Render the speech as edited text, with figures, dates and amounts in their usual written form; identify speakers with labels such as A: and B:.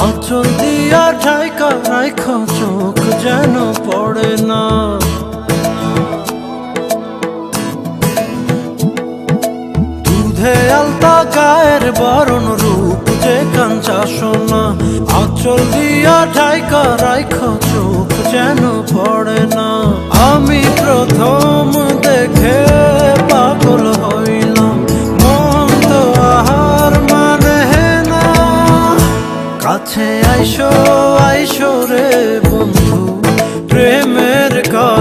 A: আঁচল দিয়া ঢাইকা রাইখো চোখ যেন পড়ে না। দুধে আলতা গায়ের বরণ রূপ যে কাঞ্চা সোনা। আঁচল দিয়া ঢাইকা রাইখো চোখ যেন পড়ে না। আমি প্রথম দেখে পাগল হইলাম, মন তো আহার মানে না। কাছে আইসো আইসো রে বন্ধু, প্রেমের কথা